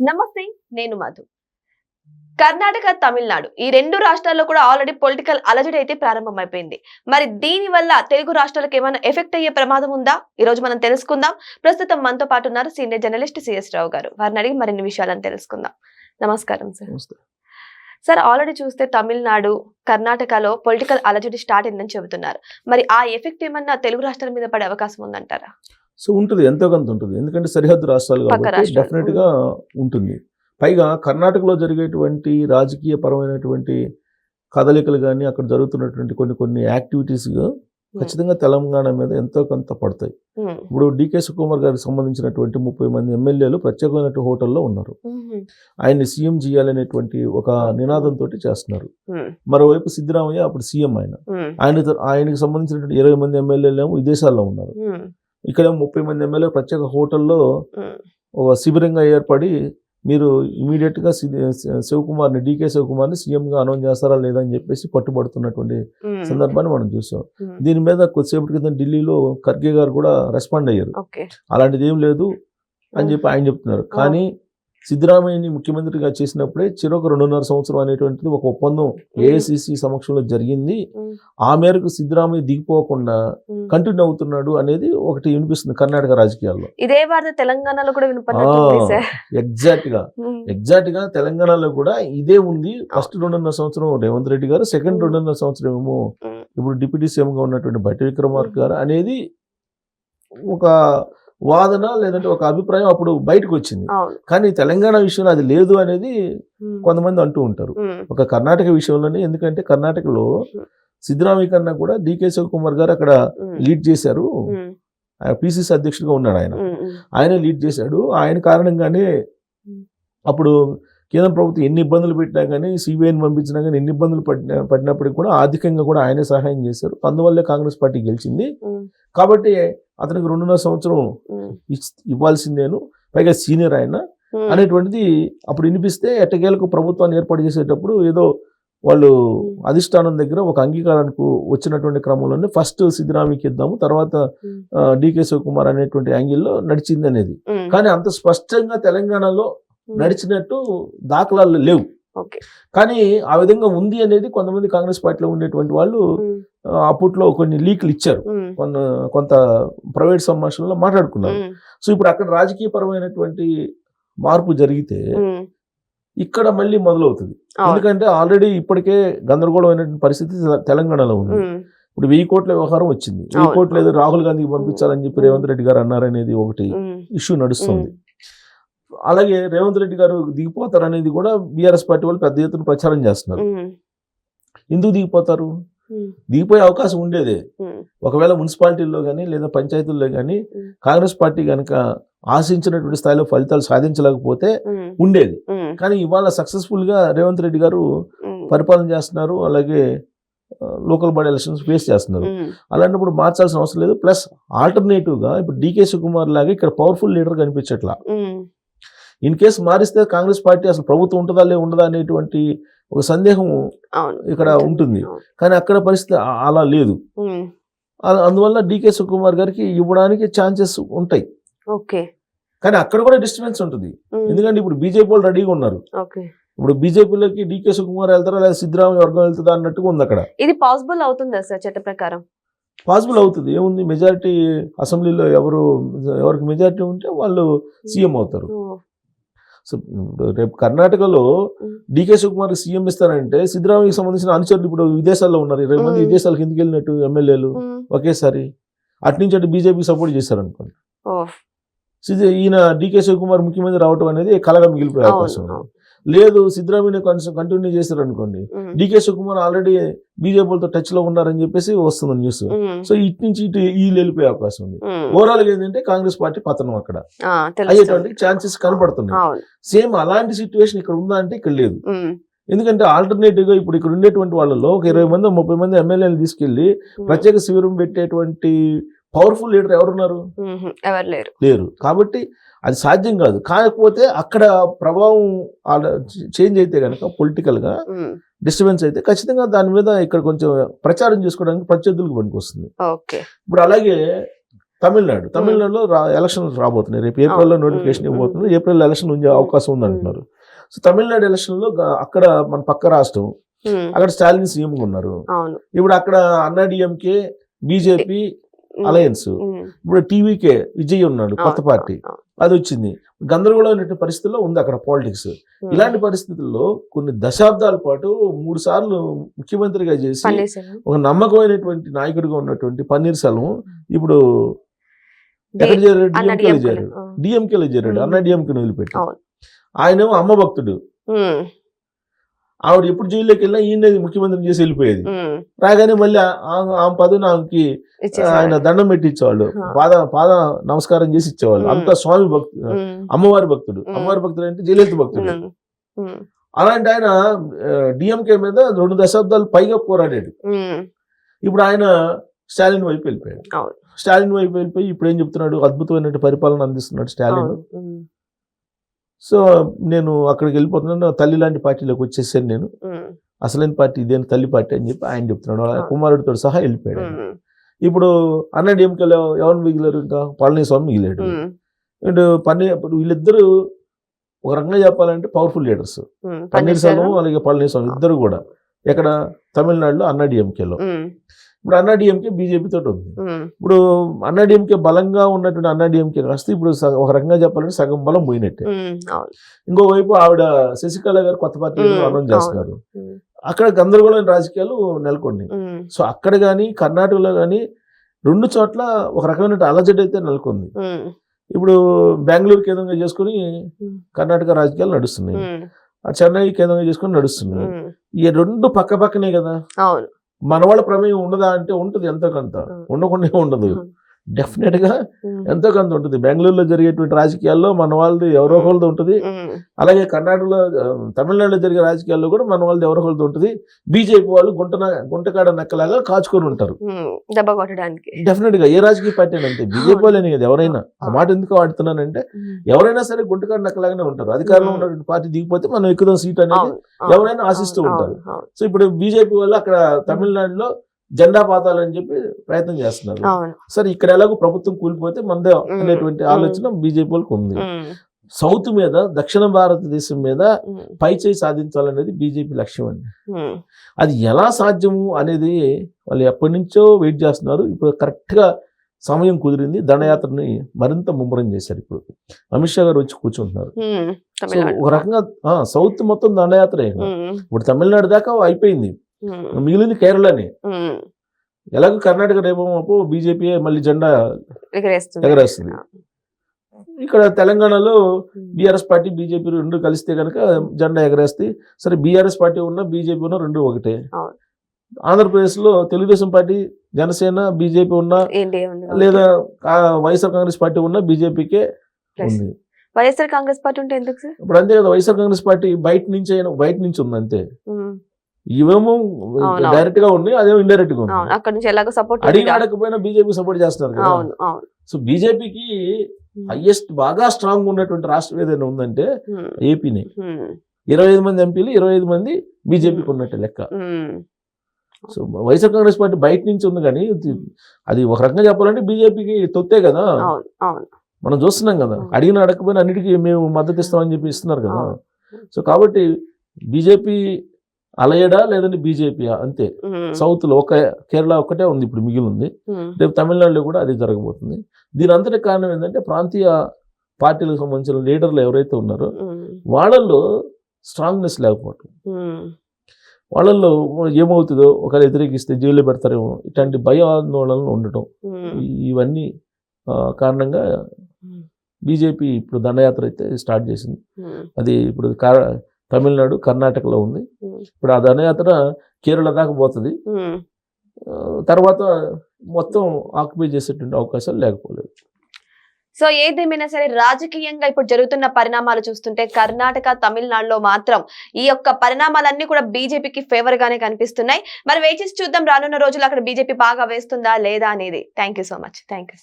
నమస్తే, నేను మధు. కర్ణాటక, తమిళనాడు ఈ రెండు రాష్ట్రాల్లో కూడా ఆల్రెడీ పొలిటికల్ అలజడి అయితే ప్రారంభమైపోయింది. మరి దీని వల్ల తెలుగు రాష్ట్రాలకు ఏమైనా ఎఫెక్ట్ అయ్యే ప్రమాదం ఉందా? ఈ రోజు మనం తెలుసుకుందాం. ప్రస్తుతం మనతో పాటు ఉన్నారు సీనియర్ జర్నలిస్ట్ సిఎస్ రావు గారు. వారిని అడిగి మరిన్ని విషయాలను తెలుసుకుందాం. నమస్కారం సార్. సార్, ఆల్రెడీ చూస్తే తమిళనాడు, కర్ణాటకలో పొలిటికల్ అలజడి స్టార్ట్ అయిందని చెబుతున్నారు. మరి ఆ ఎఫెక్ట్ ఏమన్నా తెలుగు రాష్ట్రాల మీద పడే అవకాశం ఉందంటారా? సో ఉంటుంది, ఎంతో కొంత ఉంటుంది. ఎందుకంటే సరిహద్దు రాష్ట్రాలు కాబట్టి డెఫినెట్ గా ఉంటుంది. పైగా కర్ణాటకలో జరిగేటువంటి రాజకీయ పరమైనటువంటి కదలికలు కానీ అక్కడ జరుగుతున్నటువంటి కొన్ని యాక్టివిటీస్ ఖచ్చితంగా తెలంగాణ మీద ఎంతో కొంత పడతాయి. ఇప్పుడు డికే శివకుమార్ గారికి సంబంధించినటువంటి 30 మంది ఎమ్మెల్యేలు ప్రత్యేకమైన హోటల్లో ఉన్నారు. ఆయన్ని సీఎం చేయాలనేటువంటి ఒక నినాదంతో చేస్తున్నారు. మరోవైపు సిద్ధరామయ్య అప్పుడు సీఎం ఆయనకి సంబంధించినటువంటి 20 మంది ఎమ్మెల్యేలు ఏమో విదేశాల్లో ఉన్నారు. ఇక్కడ 30 మంది ఎమ్మెల్యేలు ప్రత్యేక హోటల్లో ఒక శిబిరంగా ఏర్పడి మీరు ఇమీడియట్ గా శివకుమార్ని, డికే శివకుమార్ని సీఎంగా అనౌన్స్ చేస్తారా లేదా అని చెప్పేసి పట్టుబడుతున్నటువంటి సందర్భాన్ని మనం చూసాం. దీని మీద కొద్దిసేపటి క్రితం ఢిల్లీలో ఖర్గే గారు కూడా రెస్పాండ్ అయ్యారు. అలాంటిది ఏం లేదు అని చెప్పి ఆయన చెప్తున్నారు. కానీ సిద్ధరామయ్యని ముఖ్యమంత్రిగా చేసినప్పుడే చిరొక 2.5 సంవత్సరం అనేటువంటిది ఒక ఒప్పందం ఏఐసిసి సమక్షంలో జరిగింది. ఆ మేరకు సిద్ధరామయ్య దిగిపోకుండా కంటిన్యూ అవుతున్నాడు అనేది ఒకటి వినిపిస్తుంది కర్ణాటక రాజకీయాల్లో. ఇదే వార్త తెలంగాణలో కూడా వినపడుతుంది. ఎగ్జాక్ట్ గా తెలంగాణలో కూడా ఇదే ఉంది. ఫస్ట్ 2.5 సంవత్సరం రేవంత్ రెడ్డి గారు, సెకండ్ 2.5 సంవత్సరం ఏమో ఇప్పుడు డిప్యూటీ సీఎం గా ఉన్నటువంటి బట్టి విక్రమార్క గారు అనేది ఒక వాదన లేదంటే ఒక అభిప్రాయం అప్పుడు బయటకు వచ్చింది. కానీ తెలంగాణ విషయంలో అది లేదు అనేది కొంతమంది అంటూ ఉంటారు. ఒక కర్ణాటక విషయంలోనే, ఎందుకంటే కర్ణాటకలో సిద్ధరామయ్య కన్నా కూడా డికే శివకుమార్ గారు అక్కడ లీడ్ చేశారు. పిసిసి అధ్యక్షుడిగా ఉన్నాడు ఆయన లీడ్ చేశాడు. ఆయన కారణంగానే అప్పుడు కేంద్ర ప్రభుత్వం ఎన్ని ఇబ్బందులు పెట్టినా కానీ, సిబిఐని పంపించినా కానీ ఎన్ని ఇబ్బందులు పడినప్పటికీ కూడా ఆర్థికంగా కూడా ఆయనే సహాయం చేశారు. అందువల్లే కాంగ్రెస్ పార్టీ గెలిచింది. కాబట్టి అతనికి 2.5 సంవత్సరం ఇవ్వాల్సిందేను, పైగా సీనియర్ ఆయన అనేటువంటిది అప్పుడు వినిపిస్తే ఎట్టకేలకు ప్రభుత్వాన్ని ఏర్పాటు చేసేటప్పుడు ఏదో వాళ్ళు అధిష్టానం దగ్గర ఒక అంగీకారానికి వచ్చినటువంటి క్రమంలోనే ఫస్ట్ సిద్ధరామయ్యకి ఇద్దాము, తర్వాత డికే శివకుమార్ అనేటువంటి యాంగిల్లో నడిచింది అనేది. కానీ అంత స్పష్టంగా తెలంగాణలో నడిచినట్టు దాఖలాలు లేవు. కానీ ఆ విధంగా ఉంది అనేది కొంతమంది కాంగ్రెస్ పార్టీలో ఉండేటువంటి వాళ్ళు అప్పట్లో కొన్ని లీకులు ఇచ్చారు, కొంత ప్రైవేట్ సంభాషణలో మాట్లాడుకున్నారు. సో ఇప్పుడు అక్కడ రాజకీయ పరమైనటువంటి మార్పు జరిగితే ఇక్కడ మళ్ళీ మొదలవుతుంది. ఎందుకంటే ఆల్రెడీ ఇప్పటికే గందరగోళమైనటువంటి పరిస్థితి తెలంగాణలో ఉంది. ఇప్పుడు 1000 కోట్ల వ్యవహారం వచ్చింది. 1000 కోట్లు ఏదో రాహుల్ గాంధీకి పంపించాలని చెప్పి రేవంత్ రెడ్డి గారు అన్నారనేది ఒకటి ఇష్యూ నడుస్తుంది. అలాగే రేవంత్ రెడ్డి గారు దిగిపోతారు అనేది కూడా బీఆర్ఎస్ పార్టీ వాళ్ళు పెద్ద ఎత్తున ప్రచారం చేస్తున్నారు. ఎందుకు దిగిపోతారు? దిగిపోయే అవకాశం ఉండేదే. ఒకవేళ మున్సిపాలిటీల్లో కానీ లేదా పంచాయతీల్లో కానీ కాంగ్రెస్ పార్టీ కనుక ఆశించినటువంటి స్థాయిలో ఫలితాలు సాధించలేకపోతే ఉండేది. కానీ ఇవాళ సక్సెస్ఫుల్ గా రేవంత్ రెడ్డి గారు పరిపాలన చేస్తున్నారు. అలాగే లోకల్ బాడీ ఎలక్షన్స్ ఫేస్ చేస్తున్నారు. అలాంటప్పుడు మార్చాల్సిన అవసరం లేదు. ప్లస్ ఆల్టర్నేటివ్ గా ఇప్పుడు డికే శివకుమార్ లాగా ఇక్కడ పవర్ఫుల్ లీడర్ కనిపించట్లా. ఇన్ కేసు మారిస్తే కాంగ్రెస్ పార్టీ అసలు ప్రభుత్వం ఉంటుందా ఉండదా అనేటువంటి ఒక సందేహం ఇక్కడ ఉంటుంది. కానీ అక్కడ పరిస్థితి అలా లేదు. అందువల్ల డికే శివకుమార్ గారికి ఇవ్వడానికి ఛాన్సెస్ ఉంటాయి. కానీ అక్కడ కూడా డిస్టర్బెన్స్ ఉంటుంది. ఎందుకంటే ఇప్పుడు బీజేపీ వాళ్ళు రెడీగా ఉన్నారు. ఇప్పుడు బీజేపీలోకి డికే శివకుమార్ వెళ్తారా లేదా సిద్ధరామయ్య వర్గం వెళ్తుందా అన్నట్టుగా ఉంది అక్కడ. ఇది పాసిబుల్ అవుతుందా సార్? చట్ట ప్రకారం పాసిబుల్ అవుతుంది. ఏముంది, మెజారిటీ అసెంబ్లీలో ఎవరికి మెజారిటీ ఉంటే వాళ్ళు సీఎం అవుతారు. సో రేపు కర్ణాటకలో డికే శివకుమార్ సీఎం ఇస్తారంటే సిద్ధరామయ్యకి సంబంధించిన అనుచరులు ఇప్పుడు విదేశాల్లో ఉన్నారు. 20 మంది విదేశాలకు ఎందుకు వెళ్ళినట్టు ఎమ్మెల్యేలు ఒకేసారి అట్నుంచి అటు బీజేపీ సపోర్ట్ చేశారు అనుకోండి. ఈయన డికే శివకుమార్ ముఖ్యమంత్రి రావటం అనేది కలగా మిగిలిపోయే అవకాశం ఉంది. లేదు, సిద్ధరామయ్య కంటిన్యూ చేశారు అనుకోండి, డికే శివకుమార్ ఆల్రెడీ బీజేపీలతో టచ్ లో ఉన్నారని చెప్పేసి వస్తుంది న్యూస్. సో ఇటు నుంచి ఇటు వీళ్ళు వెళ్ళిపోయే అవకాశం ఉంది. ఓవరాల్ గా ఏంటంటే కాంగ్రెస్ పార్టీ పతనం అక్కడ అయ్యేటువంటి ఛాన్సెస్ కనపడుతున్నాయి. సేమ్ అలాంటి సిచ్యువేషన్ ఇక్కడ ఉందా అంటే ఇక్కడ లేదు. ఎందుకంటే ఆల్టర్నేటివ్ గా ఇప్పుడు ఇక్కడ ఉండేటువంటి వాళ్ళలో ఒక 20 మంది 30 మంది ఎమ్మెల్యేలు తీసుకెళ్లి ప్రత్యేక శిబిరం పెట్టేటువంటి పవర్ఫుల్ లీడర్ ఎవరున్నారు? ఎవరు లేరు. కాబట్టి అది సాధ్యం కాదు. కాకపోతే అక్కడ ప్రభావం చేంజ్ అయితే కనుక పొలిటికల్ గా డిస్టర్బెన్స్ అయితే ఖచ్చితంగా దాని మీద ఇక్కడ కొంచెం ప్రచారం చేసుకోవడానికి ప్రత్యర్థులకు పనికి వస్తుంది. ఇప్పుడు అలాగే తమిళనాడులో ఎలక్షన్ రాబోతున్నాయి. రేపు ఏప్రిల్లో నోటిఫికేషన్ ఇవ్వబోతున్నారు. ఏప్రిల్ ఎలక్షన్ ఉండే అవకాశం ఉంది అంటున్నారు. సో తమిళనాడు ఎలక్షన్ లో అక్కడ మన పక్క రాష్ట్రం, అక్కడ స్టాలిన్ సీఎం ఉన్నారు. ఇప్పుడు అక్కడ అన్నాడీఎంకే బీజేపీ అలయన్స్, ఇప్పుడు టీవీకే విజయ్ ఉన్నాడు, కొత్త పార్టీ అది వచ్చింది. గందరగోళమైన పరిస్థితుల్లో ఉంది అక్కడ పాలిటిక్స్. ఇలాంటి పరిస్థితుల్లో కొన్ని దశాబ్దాల పాటు 3 సార్లు ముఖ్యమంత్రిగా చేసి ఒక నమ్మకమైనటువంటి నాయకుడిగా ఉన్నటువంటి పన్నీర్ సెల్వం ఇప్పుడు ఎక్కడ చేరాడు? డిఎంకేలో చేరాడు. అన్నా డిఎంకేని వదిలిపెట్టి. ఆయనేమో అమ్మ భక్తుడు. ఆవిడ ఎప్పుడు జైల్లోకి వెళ్ళినా ఈయన ముఖ్యమంత్రి చేసి వెళ్ళిపోయేది. రాగానే మళ్ళీ ఆమె పదవిని ఆమెకి ఆయన దండం పెట్టి ఇచ్చేవాళ్ళు, పాద నమస్కారం చేసి ఇచ్చేవాళ్ళు. అంత స్వామి భక్తుడు, అమ్మవారి భక్తుడు. అమ్మవారి భక్తుడు అంటే జయలలిత భక్తుడు. అలాంటి ఆయన డిఎంకే మీద 2 దశాబ్దాలు పైగా పోరాడాడు. ఇప్పుడు ఆయన స్టాలిన్ వైపు వెళ్ళిపోయాడు. స్టాలిన్ వైపు వెళ్ళిపోయి ఇప్పుడు ఏం చెప్తున్నాడు? అద్భుతమైన పరిపాలన అందిస్తున్నాడు స్టాలిన్. సో నేను అక్కడికి వెళ్ళిపోతున్నాను, తల్లి లాంటి పార్టీలోకి వచ్చేసాను నేను, అసలైన పార్టీ ఇదే తల్లి పార్టీ అని చెప్పి ఆయన చెప్తున్నాడు. కుమారుడితో సహా వెళ్ళిపోయాడు. ఇప్పుడు అన్నా డిఎంకేలో ఎవరు మిగిలారు? ఇంకా పళనిస్వామి మిగిలాడు. అండ్ వీళ్ళిద్దరూ ఒక రకంగా చెప్పాలంటే పవర్ఫుల్ లీడర్స్. పన్నీర్ సెల్వం అలాగే పళనిస్వామి ఇద్దరు కూడా ఎక్కడ తమిళనాడులో అన్నా డిఎంకేలో. ఇప్పుడు అన్నా డిఎంకే బీజేపీ తోటి ఉంది. ఇప్పుడు అన్నా డిఎంకే బలంగా ఉన్నటువంటి అన్నా డిఎంకే కాస్త ఇప్పుడు ఒక రకంగా చెప్పాలంటే సగం బలం పోయినట్టే. ఇంకోవైపు ఆవిడ శశికళ గారు కొత్త పార్టీ అనౌన్స్ చేస్తున్నారు. అక్కడ గందరగోళమైన రాజకీయాలు నెలకొన్నాయి. సో అక్కడ కానీ కర్ణాటకలో కానీ 2 చోట్ల ఒక రకమైన అలజడి అయితే నెలకొంది. ఇప్పుడు బెంగళూరు కేంద్రంగా చేసుకుని కర్ణాటక రాజకీయాలు నడుస్తున్నాయి, చెన్నై కేంద్రంగా చేసుకుని నడుస్తున్నాయి. ఈ 2 పక్క పక్కనే కదా. మన వాళ్ళ ప్రమేయం ఉండదా అంటే ఉంటుంది, ఎంతో కొంత. ఉండకుండా ఉండదు, డెఫినెట్ గా ఎంతో కొంత ఉంటుంది. బెంగళూరులో జరిగేటువంటి రాజకీయాల్లో మన వాళ్ళది ఎవరో ఒకళ్ళది ఉంటుంది. అలాగే కర్ణాటకలో తమిళనాడులో జరిగే రాజకీయాల్లో కూడా మన వాళ్ళది ఎవరో ఒకళ్ళది ఉంటుంది. బీజేపీ వాళ్ళు గుంటకాడ నక్కలాగా కాచుకొని ఉంటారు దెబ్బ కొట్టడానికి. డెఫినెట్ గా ఏ రాజకీయ పార్టీ అంటే బీజేపీ వాళ్ళని కదా. ఎవరైనా ఆ మాట ఎందుకు వాడుతున్నానంటే ఎవరైనా సరే గుంటకాడ నక్కలాగానే ఉంటారు. అధికారంలో ఉన్నటువంటి పార్టీ దిగిపోతే మనం ఎక్కుదాం సీట్ అనేది ఎవరైనా ఆశిస్తూ ఉంటారు. సో ఇప్పుడు బీజేపీ వాళ్ళు అక్కడ తమిళనాడులో జెండా పాతాలని చెప్పి ప్రయత్నం చేస్తున్నారు. సరే ఇక్కడ ఎలాగో ప్రభుత్వం కూలిపోతే మనదే అనేటువంటి ఆలోచన బీజేపీ వాళ్ళకి ఉంది. సౌత్ మీద, దక్షిణ భారతదేశం మీద పైచేయి సాధించాలనేది బీజేపీ లక్ష్యం అండి. అది ఎలా సాధ్యము అనేది వాళ్ళు ఎప్పటి నుంచో వెయిట్ చేస్తున్నారు. ఇప్పుడు కరెక్ట్ గా సమయం కుదిరింది. దండయాత్రని మరింత ముమ్మరం చేశారు. ఇప్పుడు అమిత్ షా గారు వచ్చి కూర్చుంటున్నారు. ఒక రకంగా సౌత్ మొత్తం దండయాత్ర. ఇప్పుడు తమిళనాడు దాకా అయిపోయింది, మిగిలింది కేరళనే. ఎలాగో కర్ణాటక రేపు బీజేపీ మళ్ళీ జెండా ఎగరేస్తుంది. ఇక్కడ తెలంగాణలో బీఆర్ఎస్ పార్టీ బీజేపీ 2 కలిస్తే కనుక జెండా ఎగరేస్తాయి. సరే బీఆర్ఎస్ పార్టీ ఉన్న బీజేపీ ఉన్న 2 ఒకటే. ఆంధ్రప్రదేశ్ లో తెలుగుదేశం పార్టీ, జనసేన, బీజేపీ ఉన్నా లేదా వైఎస్ఆర్ కాంగ్రెస్ పార్టీ ఉన్న బీజేపీకే ఉంది. వైఎస్ఆర్ కాంగ్రెస్ పార్టీ ఉంటే ఎందుకు సార్? ఇప్పుడు అంతే కదా, వైఎస్ఆర్ కాంగ్రెస్ పార్టీ బయట నుంచి ఉంది అంతే. ఇవేమో డైరెక్ట్ గా ఉన్నాయి, అదేమో ఇండైరెక్ట్ గా ఉంది. అక్కడ నుంచి ఎలాగో సపోర్ట్ అడిగి అడగకపోయినా బీజేపీ సపోర్ట్ చేస్తున్నారు కదా. సో బీజేపీకి హైయెస్ట్ బాగా స్ట్రాంగ్ ఉన్నటువంటి రాష్ట్రం ఏదైనా ఉందంటే ఏపీనే. 25 మంది ఎంపీలు, 25 మంది బీజేపీకి ఉన్నట్టు లెక్క. సో వైఎస్ఆర్ కాంగ్రెస్ పార్టీ బయట నుంచి ఉంది కానీ అది ఒక రకంగా చెప్పాలంటే బీజేపీకి తొత్తే కదా. మనం చూస్తున్నాం కదా, అడిగిన అడగకపోయినా అన్నిటికీ మేము మద్దతు ఇస్తామని చెప్పి ఇస్తున్నారు కదా. సో కాబట్టి బీజేపీ అలయడా లేదంటే బీజేపీ అంతే. సౌత్ లో కేరళ ఒక్కటే ఉంది ఇప్పుడు మిగిలి ఉంది. రేపు తమిళనాడులో కూడా అది జరగబోతుంది. దీని అంతటి కారణం ఏంటంటే ప్రాంతీయ పార్టీలకు సంబంధించిన లీడర్లు ఎవరైతే ఉన్నారో వాళ్ళల్లో స్ట్రాంగ్నెస్ లేకపోవటం, వాళ్ళల్లో ఏమవుతుందో ఒకవేళ వ్యతిరేకిస్తే జైల్లో పెడతారేమో ఇట్లాంటి భయాందోళనలు ఉండటం, ఇవన్నీ కారణంగా బీజేపీ ఇప్పుడు దండయాత్ర అయితే స్టార్ట్ చేసింది. అది ఇప్పుడు తమిళనాడు, కర్ణాటకలో ఉంది. ఇప్పుడు ఆ దండయాత్ర కేరళ దాకా పోతుంది. తర్వాత మొత్తం ఆక్యుపై చేసేటువంటి అవకాశాలు లేకపోలేదు. సో ఏదేమైనా సరే రాజకీయంగా ఇప్పుడు జరుగుతున్న పరిణామాలు చూస్తుంటే కర్ణాటక, తమిళనాడులో మాత్రం ఈ యొక్క పరిణామాలన్నీ కూడా బీజేపీకి ఫేవర్ గానే కనిపిస్తున్నాయి. మరి వేచి చూద్దాం రానున్న రోజులు అక్కడ బీజేపీ బాగా వేస్తుందా లేదా అనేది. Thank you so much. Thank you.